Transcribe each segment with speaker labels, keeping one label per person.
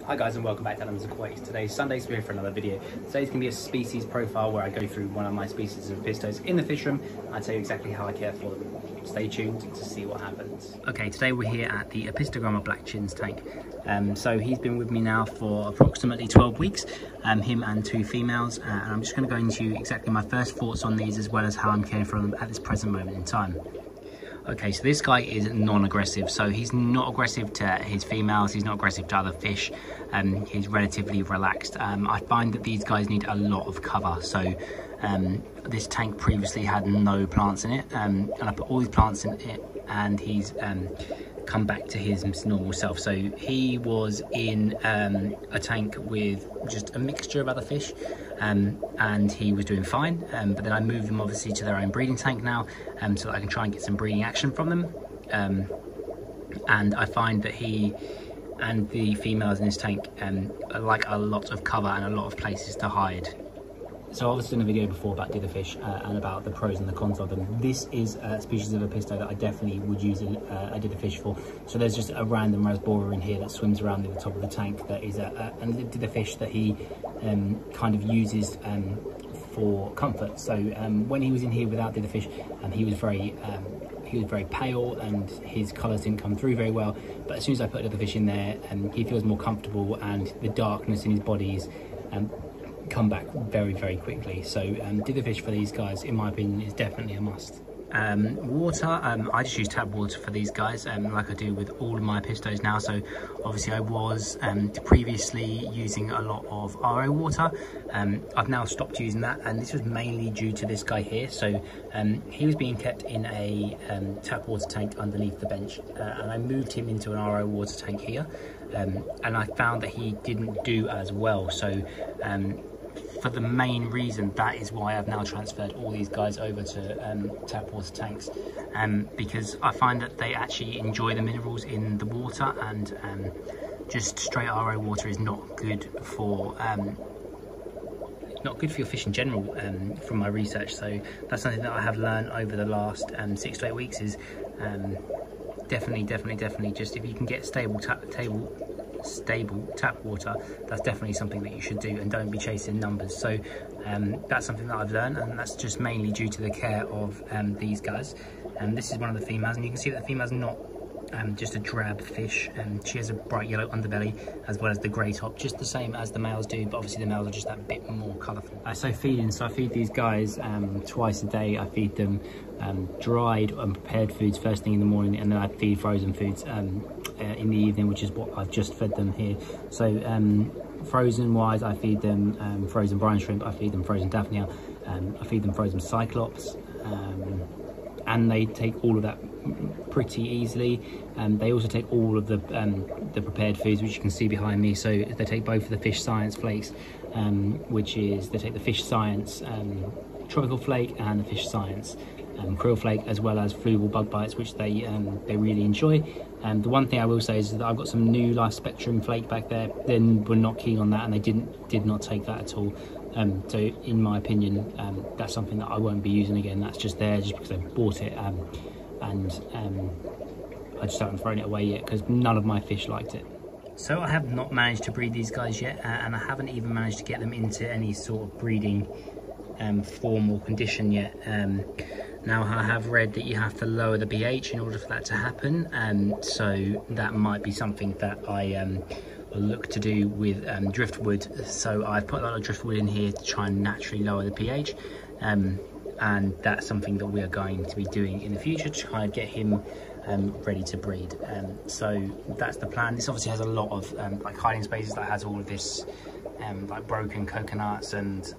Speaker 1: Hi guys and welcome back to Animals Aquatics. Today's Sunday, so we're here for another video. Today's going to be a species profile where I go through one of my species of Apistos in the fish room and I tell you exactly how I care for them. Stay tuned to see what happens. Okay, today we're here at the Apistogramma Black Chins tank. So he's been with me now for approximately 12 weeks, him and two females, and I'm just going to go into exactly my first thoughts on these as well as how I'm caring for them at this present moment in time. Okay, so this guy is non-aggressive, so he's not aggressive to his females, he's not aggressive to other fish, he's relatively relaxed. I find that these guys need a lot of cover, so this tank previously had no plants in it, and I put all these plants in it, and he's come back to his normal self. So he was in a tank with just a mixture of other fish, and he was doing fine, but then I moved them obviously to their own breeding tank now, so that I can try and get some breeding action from them, and I find that he and the females in this tank like a lot of cover and a lot of places to hide. So I was doing a video before about ditherfish and about the pros and the cons of them. This is a species of Apisto that I definitely would use a ditherfish for. So there's just a random rasbora in here that swims around at the top of the tank that is a ditherfish that he kind of uses for comfort. So when he was in here without ditherfish, he was very pale and his colours didn't come through very well. But as soon as I put ditherfish in there, he feels more comfortable and the darkness in his body is come back very quickly. So ditherfish for these guys, in my opinion, is definitely a must. Water, I just use tap water for these guys, like I do with all of my Apistos now. So obviously I was previously using a lot of RO water. I've now stopped using that, and this was mainly due to this guy here. So he was being kept in a tap water tank underneath the bench, and I moved him into an RO water tank here, and I found that he didn't do as well. So for the main reason, that is why I've now transferred all these guys over to tap water tanks, because I find that they actually enjoy the minerals in the water, and just straight RO water is not good for your fish in general, from my research. So that's something that I have learned over the last 6 to 8 weeks is definitely just if you can get stable tap water, that's definitely something that you should do, and don't be chasing numbers. So that's something that I've learned, and that's just mainly due to the care of these guys. And this is one of the females, and you can see that the female's not just a drab fish, and she has a bright yellow underbelly as well as the grey top, just the same as the males do, but obviously the males are just that bit more colourful. So feeding, so I feed these guys twice a day. I feed them dried and prepared foods first thing in the morning, and then I feed frozen foods in the evening, which is what I've just fed them here. So frozen wise, I feed them frozen brine shrimp, I feed them frozen daphnia, I feed them frozen cyclops, and they take all of that pretty easily. They also take all of the prepared foods, which you can see behind me. So they take both of the fish science flakes, which is, they take the fish science tropical flake and the fish science krill flake, as well as fluval bug bites, which they really enjoy. The one thing I will say is that I've got some new Life Spectrum flake back there. Then we're not keen on that, and they did not take that at all. So in my opinion, that's something that I won't be using again. That's just there just because I bought it, and I just haven't thrown it away yet because none of my fish liked it. So I have not managed to breed these guys yet, and I haven't even managed to get them into any sort of breeding form or condition yet. Now I have read that you have to lower the pH in order for that to happen, so that might be something that I will look to do with driftwood. So I've put a lot of driftwood in here to try and naturally lower the pH, and that's something that we are going to be doing in the future to try and get him ready to breed. So that's the plan. This obviously has a lot of like hiding spaces, that has all of this like broken coconuts and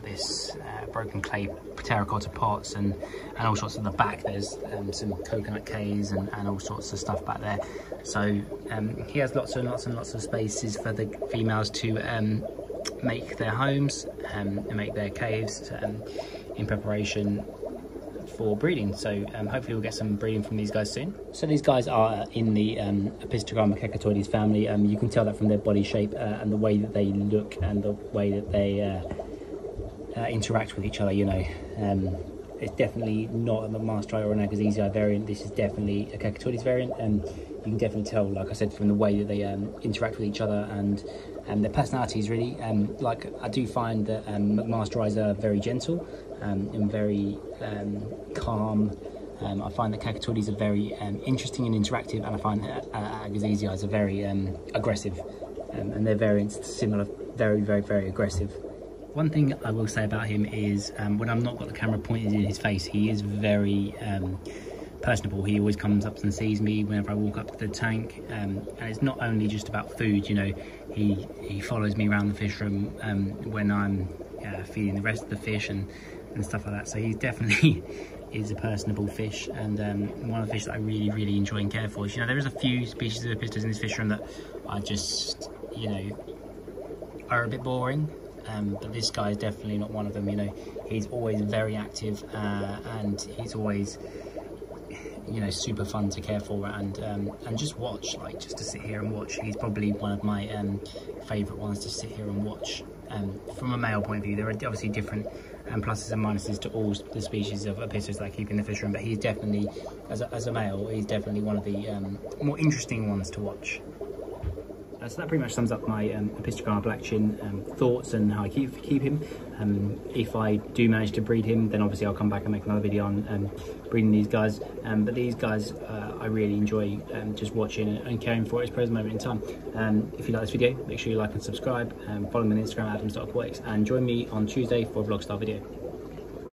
Speaker 1: this broken clay terracotta pots, and all sorts. Of the back there's some coconut caves and all sorts of stuff back there. So he has lots of spaces for the females to make their homes and make their caves in preparation for breeding. So hopefully we'll get some breeding from these guys soon. So these guys are in the Apistogramma cacatoides family. You can tell that from their body shape and the way that they look and the way that they interact with each other. You know, it's definitely not a Maastrichtia or an Agassiz variant. This is definitely a cacatoides variant, and you can definitely tell, like I said, from the way that they interact with each other and their personalities really. Like I do find that McMaster eyes are very gentle and very calm. I find that Kakatoodles are very interesting and interactive, and I find that Agassiz eyes are very aggressive, and their variants similar, very, very, very aggressive. One thing I will say about him is when I've not got the camera pointed in his face, he is very personable. He always comes up and sees me whenever I walk up to the tank, and it's not only just about food, you know, he follows me around the fish room when I'm feeding the rest of the fish and stuff like that. So he definitely is a personable fish, and one of the fish that I really, really enjoy and care for is, you know, there is a few species of Apistos in this fish room that I just, you know, are a bit boring. But this guy is definitely not one of them. You know, he's always very active, and he's always, you know, super fun to care for and just watch, like just to sit here and watch. He's probably one of my favourite ones to sit here and watch. From a male point of view, there are obviously different pluses and minuses to all the species of Apistos that I keep in the fish room, but he's definitely, as a male, he's definitely one of the more interesting ones to watch. So that pretty much sums up my Apistogramma black chin thoughts and how I keep him. If I do manage to breed him, then obviously I'll come back and make another video on breeding these guys. But these guys I really enjoy just watching and caring for at this present moment in time. If you like this video, make sure you like and subscribe. Follow me on Instagram, adams.aquatics, and join me on Tuesday for a vlog style video.